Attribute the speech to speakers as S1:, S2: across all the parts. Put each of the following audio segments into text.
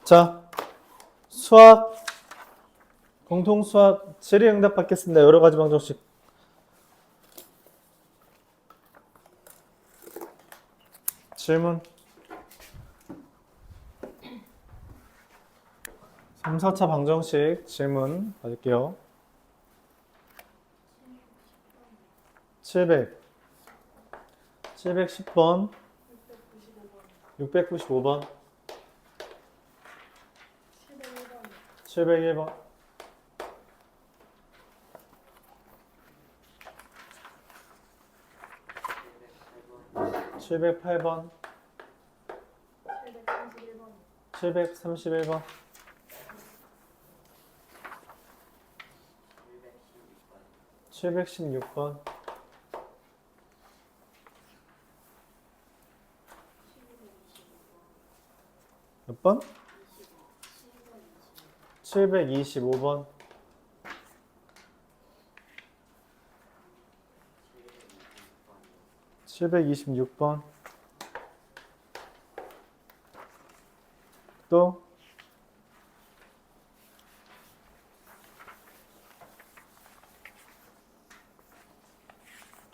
S1: 자, 수학, 공통수학 질의응답 받겠습니다. 여러 가지 방정식. 질문. 3, 4차 방정식 질문 받을게요. 710번, 695번, 701번, 708번, 731번, 716번, 몇 번? 725번, 726번, 또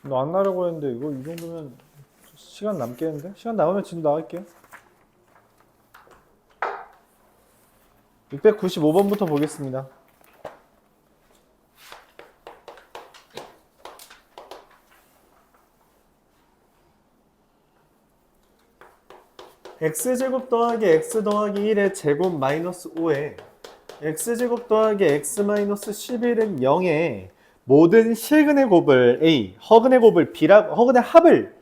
S1: 너 안 나려고 했는데 이거 이 정도면 시간 남겠는데? 시간 남으면 지금 나갈게요. 695번부터 보겠습니다. x제곱 더하기 x 더하기 1의 제곱 마이너스 5에 x제곱 더하기 x 마이너스 11은 0에 모든 실근의 곱을 a, 허근의 곱을 b라고, 허근의 합을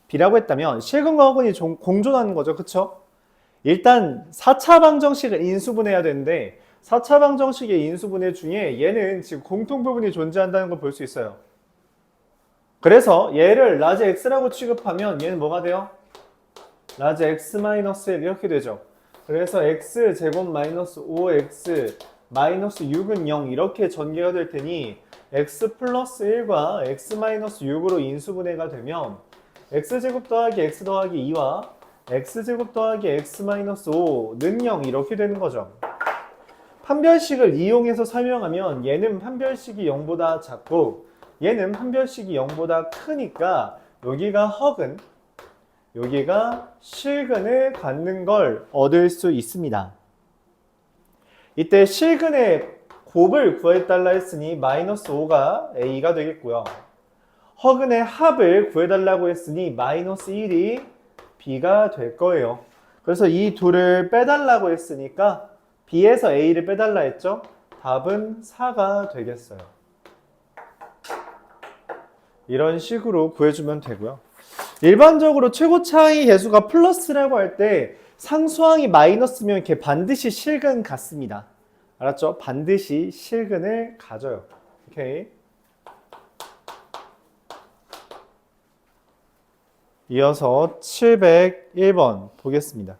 S1: b라고 했다면 실근과 허근이 공존하는 거죠. 그쵸? 일단 4차 방정식을 인수분해해야 되는데 4차 방정식의 인수분해 중에 얘는 지금 공통부분이 존재한다는 걸 볼 수 있어요. 그래서 얘를 라지 x라고 취급하면 얘는 뭐가 돼요? 라지 x 마이너스 1 이렇게 되죠. 그래서 x 제곱 마이너스 5x 마이너스 6은 0 이렇게 전개가 될 테니 x 플러스 1과 x 마이너스 6으로 인수분해가 되면 x제곱 더하기 x 더하기 2와 x제곱 더하기 x 마이너스 5는 0 이렇게 되는 거죠. 판별식을 이용해서 설명하면 얘는 판별식이 0보다 작고 얘는 판별식이 0보다 크니까 여기가 허근, 여기가 실근을 갖는 걸 얻을 수 있습니다. 이때 실근의 곱을 구해달라 했으니 마이너스 5가 a가 되겠고요. 허근의 합을 구해달라고 했으니 마이너스 1이 b가 될 거예요. 그래서 이 둘을 빼달라고 했으니까 b에서 a를 빼달라 했죠? 답은 4가 되겠어요. 이런 식으로 구해주면 되고요. 일반적으로 최고 차이 계수가 플러스라고 할 때 상수항이 마이너스면 이렇게 반드시 실근 같습니다. 알았죠? 반드시 실근을 가져요. 오케이. 이어서 701번 보겠습니다.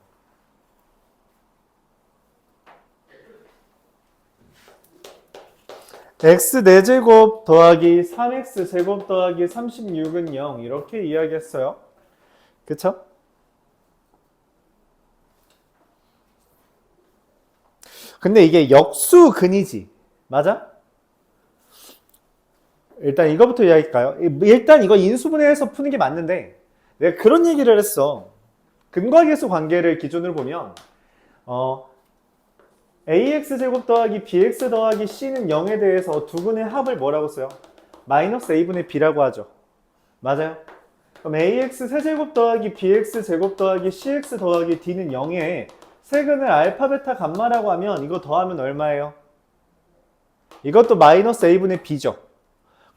S1: x 4제곱 더하기 3x 제곱 더하기 36은 0 이렇게 이야기했어요. 그쵸? 근데 이게 역수근이지. 맞아? 일단 이거부터 이야기할까요? 일단 이거 인수분해해서 푸는 게 맞는데 내가 그런 얘기를 했어. 근과계수 관계를 기준으로 보면 ax제곱 더하기 bx 더하기 c는 0에 대해서 두 근의 합을 뭐라고 써요? 마이너스 a분의 b라고 하죠. 맞아요? 그럼 ax 세제곱 더하기 bx 제곱 더하기 cx 더하기 d는 0에 세근을 알파 베타 감마라고 하면 이거 더하면 얼마예요? 이것도 마이너스 a분의 b죠.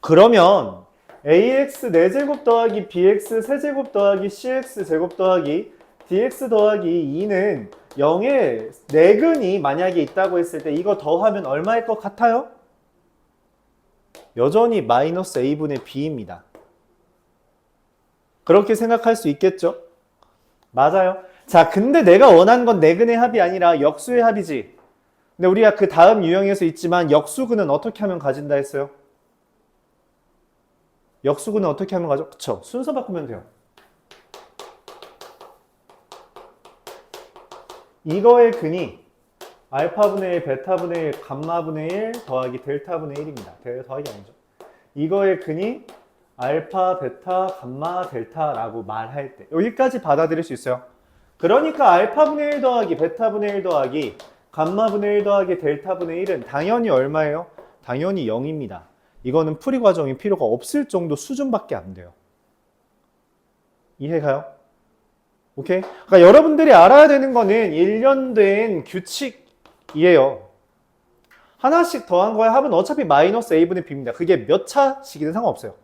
S1: 그러면 ax 4제곱 더하기 bx 세제곱 더하기 cx 제곱 더하기 dx 더하기 2는 0의 4근이 만약에 있다고 했을 때 이거 더하면 얼마일 것 같아요? 여전히 마이너스 a분의 b입니다. 그렇게 생각할 수 있겠죠? 맞아요. 자, 근데 내가 원하는 건 4근의 합이 아니라 역수의 합이지. 근데 우리가 그 다음 유형에서 있지만 역수근은 어떻게 하면 가진다 했어요? 역수근은 어떻게 하면 가죠? 그쵸? 순서 바꾸면 돼요. 이거의 근이 알파분의 1, 베타분의 1, 감마분의 1 더하기 델타분의 1입니다. 더하기 아니죠. 이거의 근이 알파, 베타, 감마, 델타라고 말할 때 여기까지 받아들일 수 있어요. 그러니까 알파분의 1 더하기 베타분의 1 더하기 감마분의 1 더하기 델타분의 1은 당연히 얼마예요? 당연히 0입니다. 이거는 풀이 과정이 필요가 없을 정도 수준밖에 안 돼요. 이해가요? 오케이? 그러니까 여러분들이 알아야 되는 거는 일련된 규칙이에요. 하나씩 더한 거의 합은 어차피 마이너스 a분의 b입니다. 그게 몇 차식이든 상관없어요.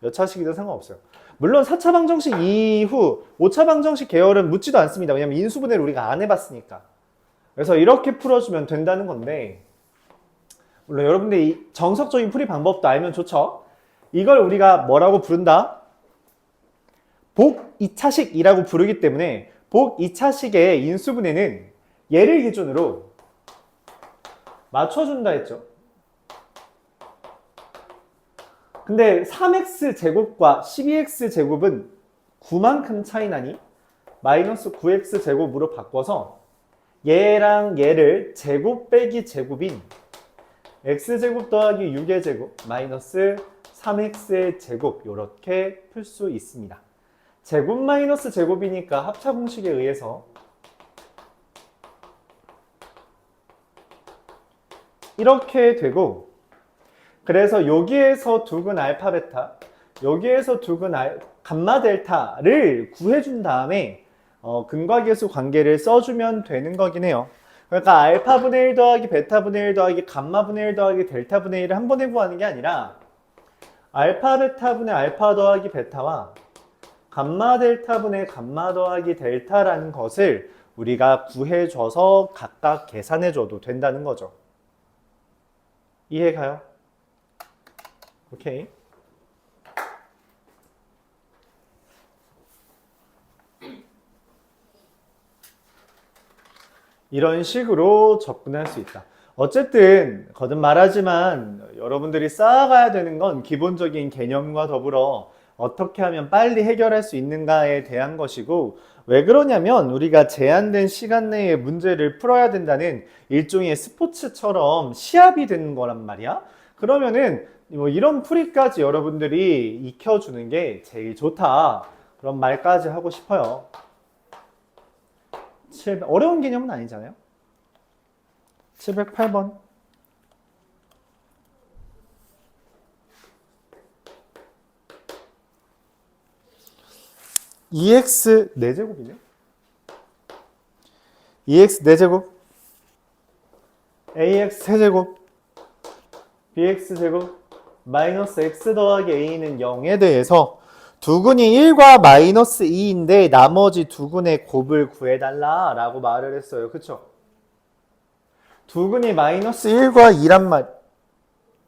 S1: 몇 차식이든 상관없어요. 물론 4차 방정식 이후 5차 방정식 계열은 묻지도 않습니다. 왜냐면 인수분해를 우리가 안 해봤으니까. 그래서 이렇게 풀어주면 된다는 건데, 물론 여러분들이 이 정석적인 풀이 방법도 알면 좋죠. 이걸 우리가 뭐라고 부른다? 복 2차식이라고 부르기 때문에 복 2차식의 인수분해는 얘를 기준으로 맞춰준다 했죠. 근데 3x제곱과 12x제곱은 9만큼 차이 나니 마이너스 9x제곱으로 바꿔서 얘랑 얘를 제곱 빼기 제곱인 x제곱 더하기 6의 제곱 마이너스 3x의 제곱 이렇게 풀 수 있습니다. 제곱 마이너스 제곱이니까 합차 공식에 의해서 이렇게 되고, 그래서 여기에서 두근 알파 베타, 여기에서 두근 감마 델타를 구해준 다음에 근과계수 관계를 써주면 되는 거긴 해요. 그러니까 알파분의 1 더하기 베타분의 1 더하기 감마분의 1 더하기 델타분의 1을 한 번에 구하는 게 아니라 알파 베타분의 알파 더하기 베타와 감마 델타분의 감마 더하기 델타라는 것을 우리가 구해줘서 각각 계산해줘도 된다는 거죠. 이해가요? 오케이. 이런 식으로 접근할 수 있다. 어쨌든 거듭 말하지만 여러분들이 쌓아가야 되는 건 기본적인 개념과 더불어 어떻게 하면 빨리 해결할 수 있는가에 대한 것이고, 왜 그러냐면 우리가 제한된 시간 내에 문제를 풀어야 된다는 일종의 스포츠처럼 시합이 되는 거란 말이야. 그러면은 뭐 이런 풀이까지 여러분들이 익혀주는 게 제일 좋다, 그런 말까지 하고 싶어요. 어려운 개념은 아니잖아요. 708번. 2x 4제곱이네. 2x 4제곱, ax 세제곱, bx 제곱, 마이너스 x 더하기 a는 0에 대해서 두근이 1과 마이너스 2인데 나머지 두근의 곱을 구해달라 라고 말을 했어요. 그쵸? 두근이 마이너스 1과 2란 말,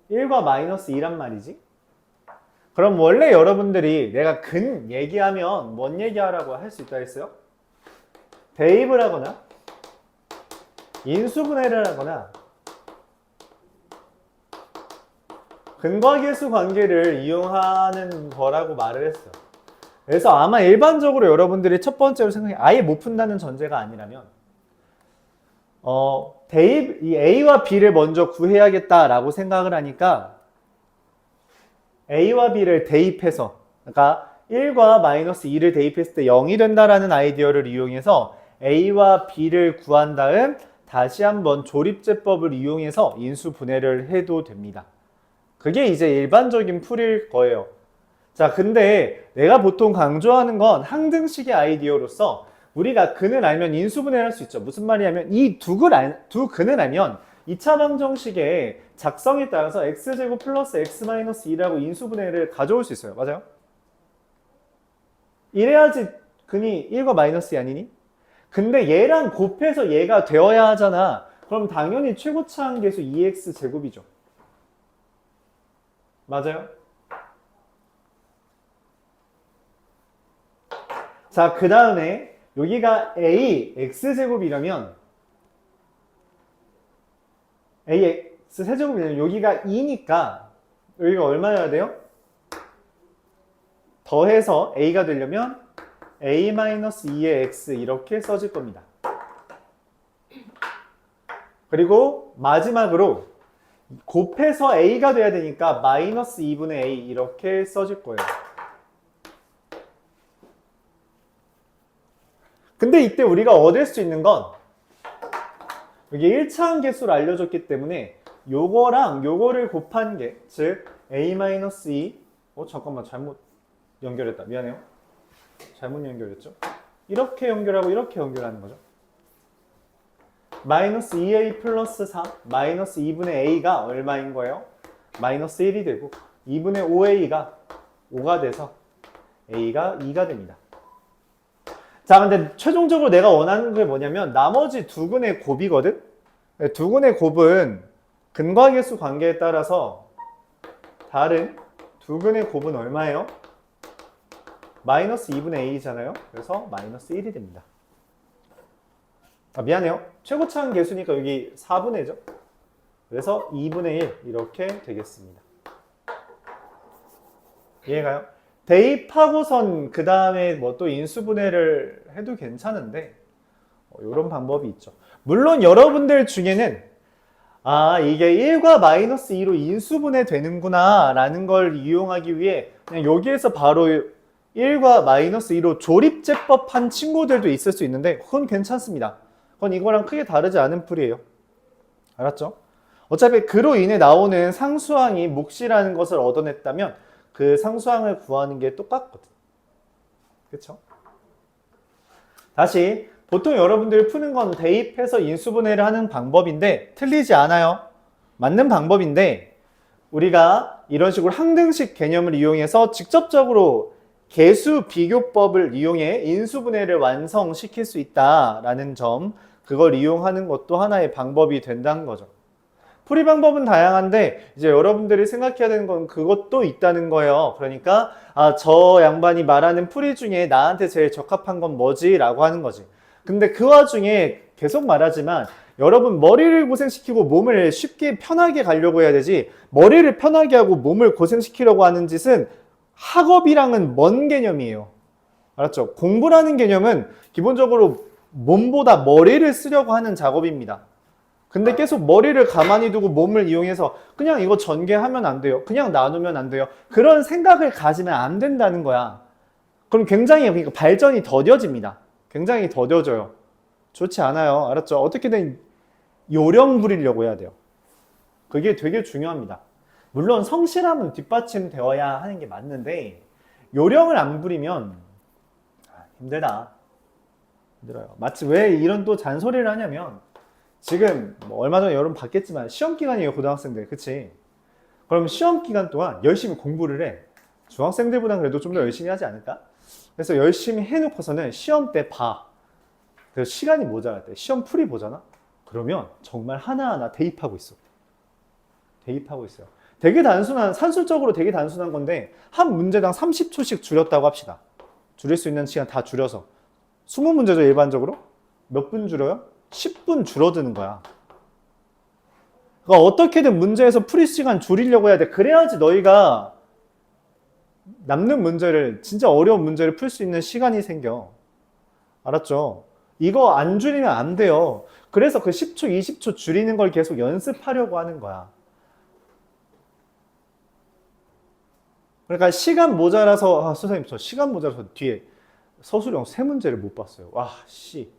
S1: 1과 마이너스 2란 말이지? 그럼 원래 여러분들이 내가 근 얘기하면 뭔 얘기하라고 할 수 있다 했어요? 대입을 하거나 인수분해를 하거나 근과계수 관계를 이용하는 거라고 말을 했어요. 그래서 아마 일반적으로 여러분들이 첫 번째로 생각해 아예 못 푼다는 전제가 아니라면 대입, 이 A와 B를 먼저 구해야겠다라고 생각을 하니까 A와 B를 대입해서, 그러니까 1과 마이너스 2를 대입했을 때 0이 된다라는 아이디어를 이용해서 A와 B를 구한 다음 다시 한번 조립제법을 이용해서 인수분해를 해도 됩니다. 그게 이제 일반적인 풀일 거예요. 자, 근데 내가 보통 강조하는 건 항등식의 아이디어로서 우리가 근을 알면 인수분해를 할 수 있죠. 무슨 말이냐면 이 두 근을 알면 2차 방정식의 작성에 따라서 x제곱 플러스 x 마이너스 2라고 인수분해를 가져올 수 있어요. 맞아요? 이래야지 근이 1과 마이너스 2 아니니? 근데 얘랑 곱해서 얘가 되어야 하잖아. 그럼 당연히 최고차항계수 2x제곱이죠. 맞아요? 자, 그 다음에 여기가 a x제곱이라면 ax 세제곱이면 여기가 2니까 여기가 얼마여야 돼요? 더해서 a가 되려면 a-2의 x 이렇게 써질 겁니다. 그리고 마지막으로 곱해서 a가 돼야 되니까 마이너스 2분의 a 이렇게 써질 거예요. 근데 이때 우리가 얻을 수 있는 건 여기 1차항 계수를 알려줬기 때문에 요거랑 요거를 곱한 게 즉 a-2 잠깐만 잘못 연결했다. 미안해요. 잘못 연결했죠. 이렇게 연결하고 이렇게 연결하는 거죠. 마이너스 2a 플러스 4 마이너스 2분의 a가 얼마인 거예요? 마이너스 1이 되고 2분의 5a가 5가 돼서 a가 2가 됩니다. 자, 근데 최종적으로 내가 원하는 게 뭐냐면 나머지 두 근의 곱이거든? 두 근의 곱은 근과계수 관계에 따라서 다른 두 근의 곱은 얼마예요? 마이너스 2분의 a잖아요. 그래서 마이너스 1이 됩니다. 미안해요. 최고차항 계수니까 여기 4분의죠. 그래서 2분의 1 이렇게 되겠습니다. 이해가요? 대입하고선 그 다음에 뭐 또 인수분해를 해도 괜찮은데 이런 방법이 있죠. 물론 여러분들 중에는 이게 1과 마이너스 2로 인수분해 되는구나 라는 걸 이용하기 위해 그냥 여기에서 바로 1과 마이너스 2로 조립제법 한 친구들도 있을 수 있는데 그건 괜찮습니다. 그건 이거랑 크게 다르지 않은 풀이에요. 알았죠? 어차피 그로 인해 나오는 상수항이 몫이라는 것을 얻어냈다면 그 상수항을 구하는 게 똑같거든. 그쵸? 다시 보통 여러분들이 푸는 건 대입해서 인수분해를 하는 방법인데 틀리지 않아요. 맞는 방법인데 우리가 이런 식으로 항등식 개념을 이용해서 직접적으로 계수 비교법을 이용해 인수분해를 완성시킬 수 있다라는 점, 그걸 이용하는 것도 하나의 방법이 된다는 거죠. 풀이 방법은 다양한데 이제 여러분들이 생각해야 되는 건 그것도 있다는 거예요. 그러니까 저 양반이 말하는 풀이 중에 나한테 제일 적합한 건 뭐지? 라고 하는 거지. 근데 그 와중에 계속 말하지만 여러분 머리를 고생시키고 몸을 쉽게 편하게 가려고 해야 되지 머리를 편하게 하고 몸을 고생시키려고 하는 짓은 학업이랑은 먼 개념이에요. 알았죠? 공부라는 개념은 기본적으로 몸보다 머리를 쓰려고 하는 작업입니다. 근데 계속 머리를 가만히 두고 몸을 이용해서 그냥 이거 전개하면 안 돼요. 그냥 나누면 안 돼요. 그런 생각을 가지면 안 된다는 거야. 그럼 굉장히 그러니까 발전이 더뎌집니다. 굉장히 더뎌져요. 좋지 않아요. 알았죠? 어떻게든 요령 부리려고 해야 돼요. 그게 되게 중요합니다. 물론 성실함은 뒷받침되어야 하는 게 맞는데 요령을 안 부리면 힘들다. 힘들어요. 마치 왜 이런 또 잔소리를 하냐면 지금 뭐 얼마 전에 여러분 봤겠지만 시험 기간이에요. 고등학생들. 그치? 그럼 시험 기간 동안 열심히 공부를 해. 중학생들보다 그래도 좀 더 열심히 하지 않을까? 그래서 열심히 해놓고서는 시험 때 봐. 그래서 시간이 모자랄 때 시험 풀이 보잖아? 그러면 정말 하나하나 대입하고 있어. 대입하고 있어요. 되게 단순한, 산술적으로 되게 단순한 건데 한 문제당 30초씩 줄였다고 합시다. 줄일 수 있는 시간 다 줄여서 20문제죠 일반적으로? 몇 분 줄여요? 10분 줄어드는 거야. 그러니까 어떻게든 문제에서 풀이 시간 줄이려고 해야 돼. 그래야지 너희가 남는 문제를 진짜 어려운 문제를 풀 수 있는 시간이 생겨. 알았죠? 이거 안 줄이면 안 돼요. 그래서 그 10초, 20초 줄이는 걸 계속 연습하려고 하는 거야. 그러니까 시간 모자라서 선생님 저 시간 모자라서 뒤에 서술형 3문제를 못 봤어요. 와 씨.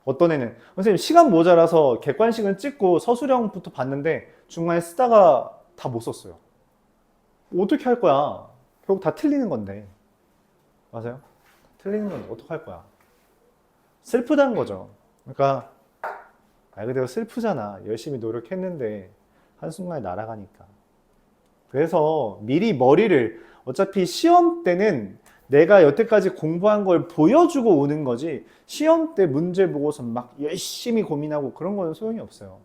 S1: 어떤 애는 선생님 시간 모자라서 객관식은 찍고 서술형부터 봤는데 중간에 쓰다가 다 못 썼어요. 어떻게 할 거야? 결국 다 틀리는 건데. 맞아요? 틀리는 건데 어떡할 거야? 슬프다는 거죠. 그러니까 말 그대로 슬프잖아. 열심히 노력했는데 한순간에 날아가니까. 그래서 미리 머리를 어차피 시험 때는 내가 여태까지 공부한 걸 보여주고 오는 거지 시험 때 문제 보고서 막 열심히 고민하고 그런 거는 소용이 없어요.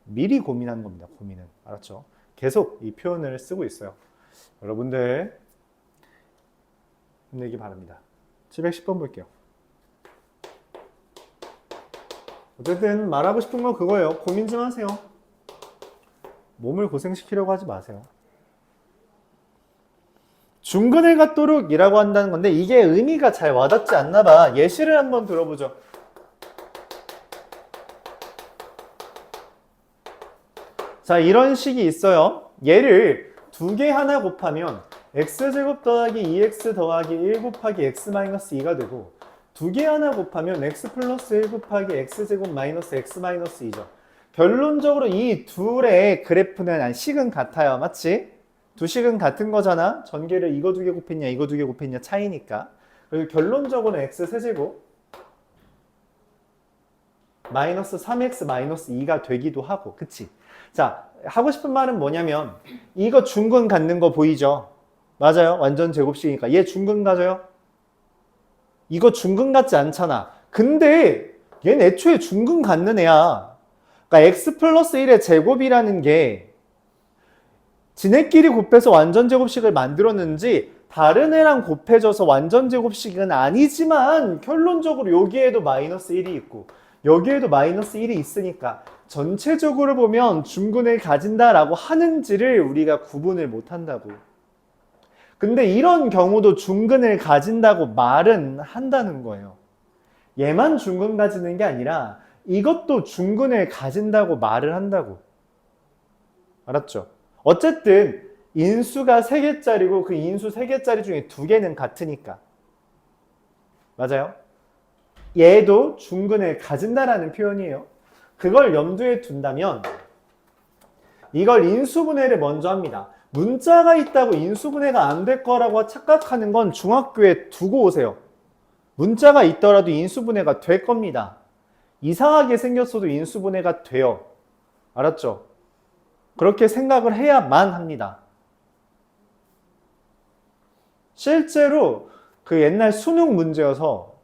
S1: 미리 고민하는 겁니다. 고민은. 알았죠? 계속 이 표현을 쓰고 있어요. 여러분들 힘내기 바랍니다. 710번 볼게요. 어쨌든 말하고 싶은 건 그거예요. 고민 좀 하세요. 몸을 고생시키려고 하지 마세요. 중근을 갖도록 이라고 한다는 건데 이게 의미가 잘 와닿지 않나 봐. 예시를 한번 들어보죠. 자, 이런 식이 있어요. 얘를 두 개 하나 곱하면 x제곱 더하기 2x 더하기 1 곱하기 x 마이너스 2가 되고 두 개 하나 곱하면 x 플러스 1 곱하기 x제곱 마이너스 x 마이너스 2죠. 결론적으로 이 둘의 그래프는 식은 같아요. 맞지? 두 식은 같은 거잖아. 전개를 이거 두 개 곱했냐 이거 두 개 곱했냐 차이니까. 그리고 결론적으로는 x 세제곱 마이너스 3x 마이너스 2가 되기도 하고. 그치? 자, 하고 싶은 말은 뭐냐면 이거 중근 갖는 거 보이죠? 맞아요. 완전 제곱식이니까. 얘 중근 가져요? 이거 중근 같지 않잖아. 근데 얘는 애초에 중근 갖는 애야. 그러니까 x 플러스 1의 제곱이라는 게 지네끼리 곱해서 완전 제곱식을 만들었는지 다른 애랑 곱해져서 완전 제곱식은 아니지만 결론적으로 여기에도 마이너스 1이 있고 여기에도 마이너스 1이 있으니까 전체적으로 보면 중근을 가진다라고 하는지를 우리가 구분을 못한다고. 근데 이런 경우도 중근을 가진다고 말은 한다는 거예요. 얘만 중근 가지는 게 아니라 이것도 중근을 가진다고 말을 한다고. 알았죠? 어쨌든 인수가 3개짜리고 그 인수 3개짜리 중에 2개는 같으니까. 맞아요? 얘도 중근을 가진다라는 표현이에요. 그걸 염두에 둔다면 이걸 인수분해를 먼저 합니다. 문자가 있다고 인수분해가 안 될 거라고 착각하는 건 중학교에 두고 오세요. 문자가 있더라도 인수분해가 될 겁니다. 이상하게 생겼어도 인수분해가 돼요. 알았죠? 그렇게 생각을 해야만 합니다. 실제로 그 옛날 수능 문제에서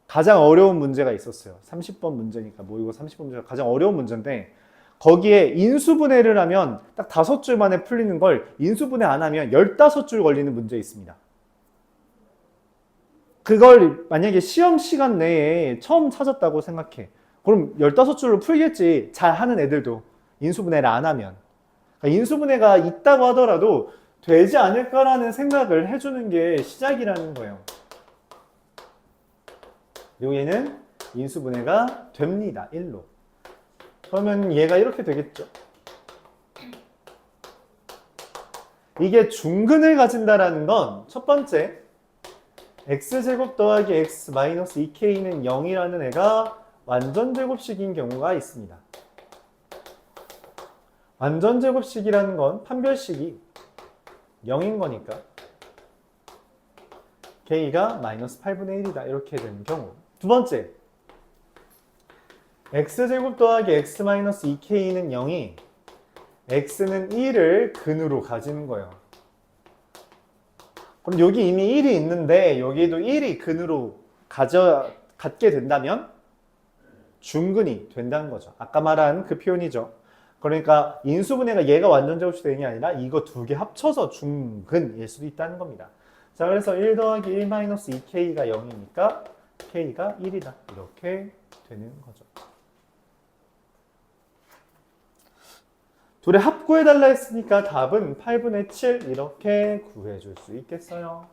S1: 가장 어려운 문제가 있었어요. 30번 문제니까 모의고 30번 문제가 가장 어려운 문제인데 거기에 인수분해를 하면 딱 5줄 만에 풀리는 걸 인수분해 안 하면 15줄 걸리는 문제 있습니다. 그걸 만약에 시험 시간 내에 처음 찾았다고 생각해. 그럼 15줄로 풀겠지. 잘 하는 애들도 인수분해를 안 하면. 그러니까 인수분해가 있다고 하더라도 되지 않을까라는 생각을 해주는 게 시작이라는 거예요. 그리고 얘는 인수분해가 됩니다. 1로. 그러면 얘가 이렇게 되겠죠. 이게 중근을 가진다라는 건 첫 번째 x제곱 더하기 x 마이너스 2k는 0이라는 애가 완전 제곱식인 경우가 있습니다. 완전 제곱식이라는 건 판별식이 0인 거니까 k가 마이너스 8분의 1이다 이렇게 되는 경우. 두 번째 x제곱 더하기 x 마이너스 2k는 0이 x는 1을 근으로 가지는 거예요. 그럼 여기 이미 1이 있는데 여기에도 1이 근으로 갖게 된다면 중근이 된다는 거죠. 아까 말한 그 표현이죠. 그러니까 인수분해가 얘가 완전 제곱식이 되는 게 아니라 이거 두 개 합쳐서 중근일 수도 있다는 겁니다. 자, 그래서 1 더하기 1 마이너스 2k가 0이니까 k가 1이다. 이렇게 되는 거죠. 둘의 합 구해달라 했으니까 답은 8분의 7 이렇게 구해줄 수 있겠어요.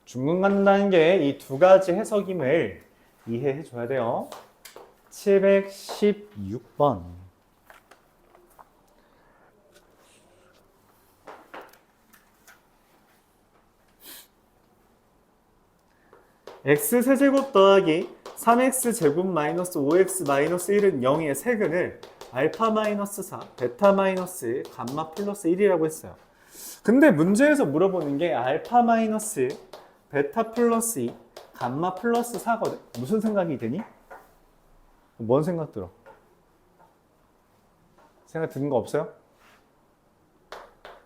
S1: 중근 갖는다는 게 이 두 가지 해석임을 이해해 줘야 돼요. 716번. x세제곱 더하기 3x제곱 마이너스 5x 마이너스 1은 0의 세근을 알파 마이너스 4, 베타 마이너스 감마 플러스 1이라고 했어요. 근데 문제에서 물어보는 게 알파 마이너스 베타 플러스 2, 감마 플러스 4거든? 무슨 생각이 드니? 뭔 생각 들어? 생각 드는 거 없어요?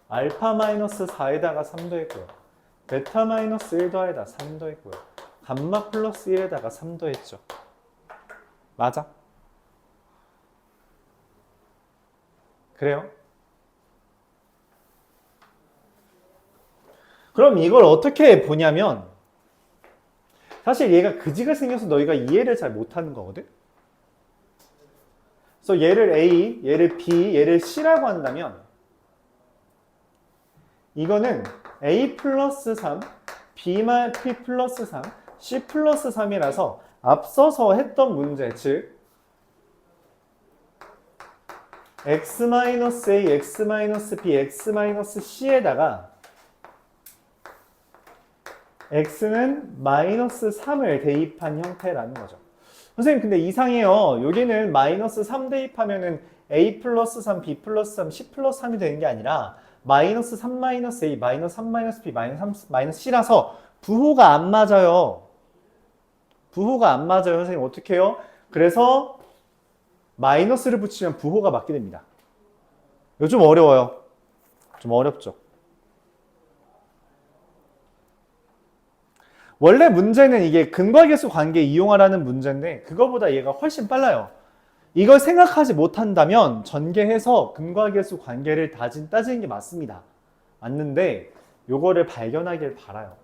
S1: 알파 마이너스 4에다가 3 더했고요. 베타 마이너스 1 더에다 3 더했고요. 감마 플러스 1에다가 3 더했죠. 맞아? 그래요? 그럼 이걸 어떻게 보냐면 사실 얘가 그지가 생겨서 너희가 이해를 잘 못하는 거거든? 그래서 얘를 A, 얘를 B, 얘를 C라고 한다면 이거는 A 플러스 3, B 플러스 3, C 플러스 3이라서 앞서서 했던 문제, 즉 x-a, x-b, x-c에다가 x는 마이너스 3을 대입한 형태라는 거죠. 선생님 근데 이상해요. 여기는 마이너스 3 대입하면은 a 플러스 3, b 플러스 3, c 플러스 3이 되는 게 아니라 마이너스 3 마이너스 a, 마이너스 3 마이너스 b, 마이너스 3 마이너스 c라서 부호가 안 맞아요. 부호가 안 맞아요. 선생님 어떻게 해요? 그래서 마이너스를 붙이면 부호가 맞게 됩니다. 이거 좀 어려워요. 좀 어렵죠. 원래 문제는 이게 근과계수 관계 이용하라는 문제인데 그거보다 얘가 훨씬 빨라요. 이걸 생각하지 못한다면 전개해서 근과계수 관계를 따지는 게 맞습니다. 맞는데 요거를 발견하길 바라요.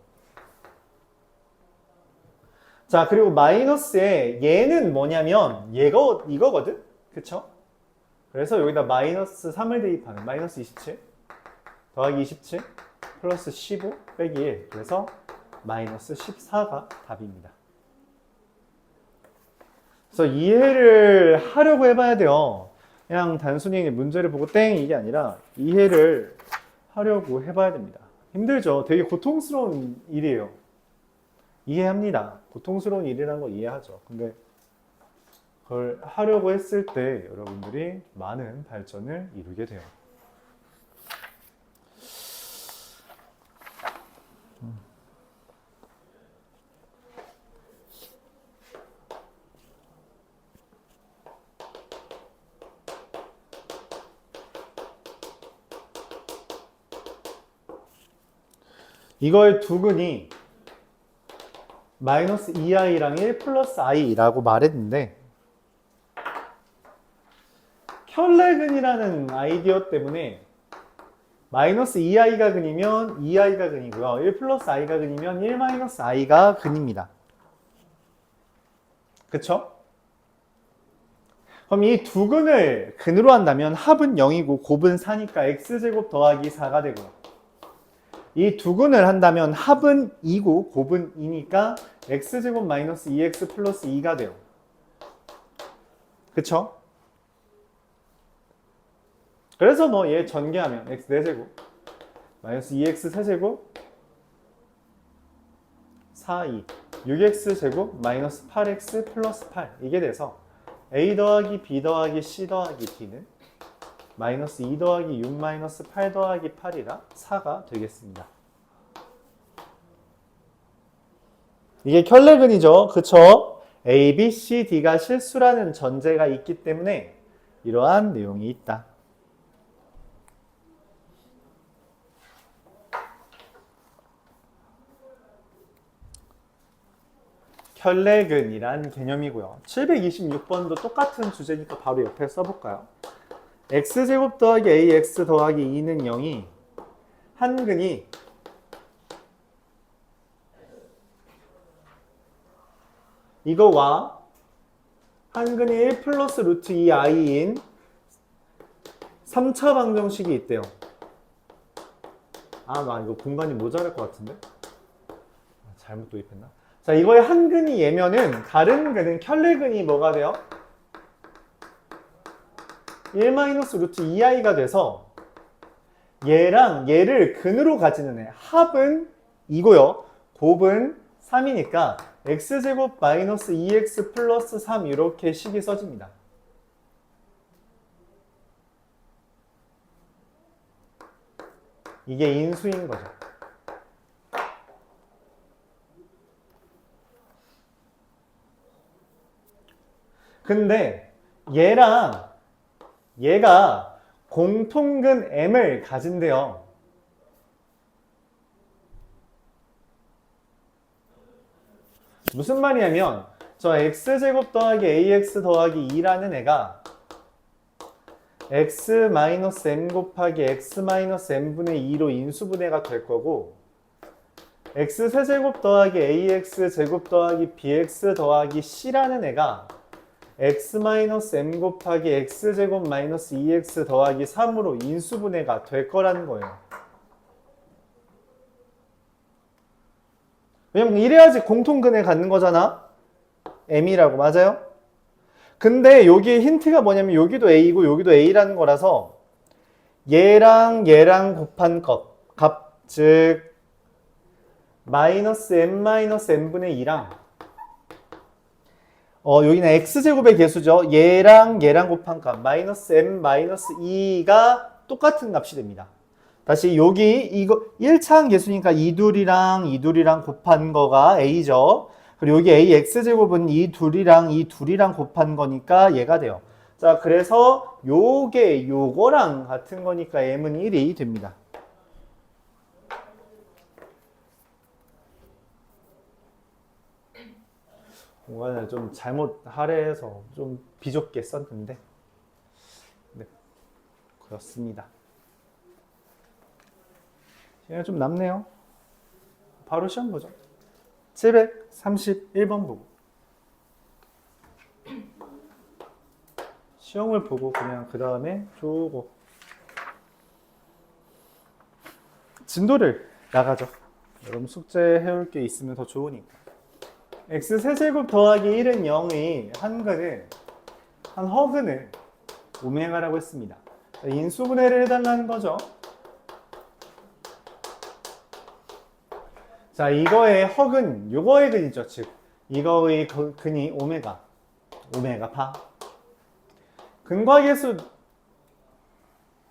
S1: 자, 그리고 마이너스에 얘는 뭐냐면 얘가 이거거든? 그쵸? 그래서 여기다 마이너스 3을 대입하면 마이너스 27 더하기 27 플러스 15 빼기 1 그래서 마이너스 14가 답입니다. 그래서 이해를 하려고 해봐야 돼요. 그냥 단순히 문제를 보고 땡 이게 아니라 이해를 하려고 해봐야 됩니다. 힘들죠. 되게 고통스러운 일이에요. 이해합니다. 고통스러운 일이라는 거 이해하죠. 근데 그걸 하려고 했을 때 여러분들이 많은 발전을 이루게 돼요. 이거의 두근이 마이너스 2i랑 1 플러스 i라고 말했는데 켤레근이라는 아이디어 때문에 마이너스 2i가 근이면 2i가 근이고요. 1 플러스 i가 근이면 1 마이너스 i가 근입니다. 그쵸? 그럼 이 두 근을 근으로 한다면 합은 0이고 곱은 4니까 x제곱 더하기 4가 되고요. 이 두 근을 한다면 합은 2고 곱은 2니까 x제곱 마이너스 2x 플러스 2가 돼요. 그쵸? 그래서 뭐 얘 전개하면 x 4제곱 마이너스 2x 세제곱 4, 2 6x제곱 마이너스 8x 플러스 8 이게 돼서 a 더하기 b 더하기 c 더하기 d는 마이너스 2 더하기 6 마이너스 8 더하기 8이라 4가 되겠습니다. 이게 켤레근이죠. 그쵸? A, B, C, D가 실수라는 전제가 있기 때문에 이러한 내용이 있다. 켤레근이란 개념이고요. 726번도 똑같은 주제니까 바로 옆에 써볼까요? x제곱 더하기 ax 더하기 2는 0이 한 근이 이거와 한 근이 1 플러스 루트 2i인 3차 방정식이 있대요. 아, 나 이거 공간이 모자랄 것 같은데? 잘못 도입했나? 자, 이거의 한 근이 얘면은 다른 근은 켤레근이 뭐가 돼요? 1 마이너스 루트 2i가 돼서 얘랑 얘를 근으로 가지는 애 합은 2고요. 곱은 3이니까 x제곱 마이너스 2x 플러스 3 이렇게 식이 써집니다. 이게 인수인 거죠. 근데 얘랑 얘가 공통근 m을 가진대요. 무슨 말이냐면 저 x제곱 더하기 ax 더하기 2라는 애가 x-m 곱하기 x-m분의 2로 인수분해가 될 거고 x세제곱 더하기 ax제곱 더하기 bx 더하기 c라는 애가 x-m 곱하기 x제곱 마이너스 2x 더하기 3으로 인수분해가 될 거라는 거예요. 왜냐면 이래야지 공통근에 갖는 거잖아. M이라고. 맞아요? 근데 여기 힌트가 뭐냐면 여기도 A고 여기도 A라는 거라서 얘랑 얘랑 곱한 값, 즉 마이너스 m 마이너스 n분의 2랑 여기는 x제곱의 개수죠. 얘랑 얘랑 곱한 값 마이너스 m 마이너스 2가 똑같은 값이 됩니다. 다시 여기 이거 1차항 개수니까 이 둘이랑 곱한 거가 a죠. 그리고 여기 a x제곱은 이 둘이랑 곱한 거니까 얘가 돼요. 자, 그래서 요게 요거랑 같은 거니까 m은 1이 됩니다. 공간을 좀 잘못 할애해서 좀 비좁게 썼는데 네, 그렇습니다. 시간이 좀 남네요. 바로 시험 보죠. 731번 보고 시험을 보고 그냥 그 다음에 쪼고 진도를 나가죠. 여러분 숙제 해올 게 있으면 더 좋으니까. x세제곱 더하기 1은 0의 한 허근을 오메가라고 했습니다. 인수분해를 해달라는 거죠. 자, 이거의 허근, 요거의 근이죠. 즉, 이거의 근이 오메가 파. 근과 계수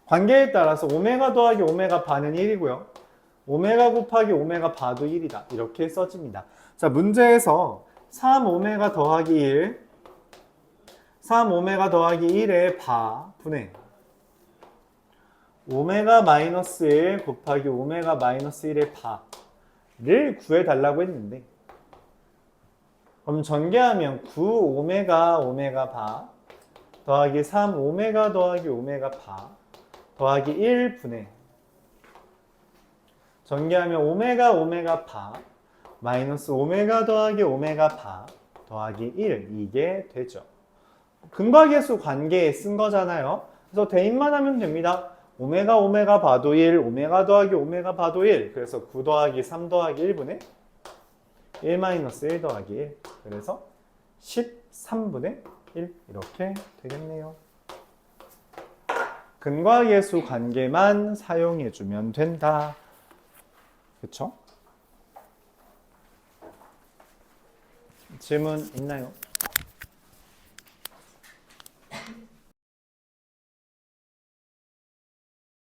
S1: 관계에 따라서 오메가 더하기 오메가 바는 1이고요. 오메가 곱하기 오메가 바도 1이다. 이렇게 써집니다. 자, 문제에서 3오메가 더하기 1, 3오메가 더하기 1의 바 분의 오메가 마이너스 1 곱하기 오메가 마이너스 1의 바를 구해달라고 했는데 그럼 전개하면 9오메가 오메가 바 더하기 3오메가 더하기 오메가 바 더하기 1분의 전개하면 오메가 오메가 바 마이너스 오메가 더하기 오메가 바 더하기 1 이게 되죠. 근과 계수 관계에 쓴 거잖아요. 그래서 대입만 하면 됩니다. 오메가 오메가 바도 1 오메가 더하기 오메가 바도 1 그래서 9 더하기 3 더하기 1분의 1 마이너스 1 더하기 1 그래서 13분의 1 이렇게 되겠네요. 근과 계수 관계만 사용해주면 된다. 그쵸? 질문 있나요?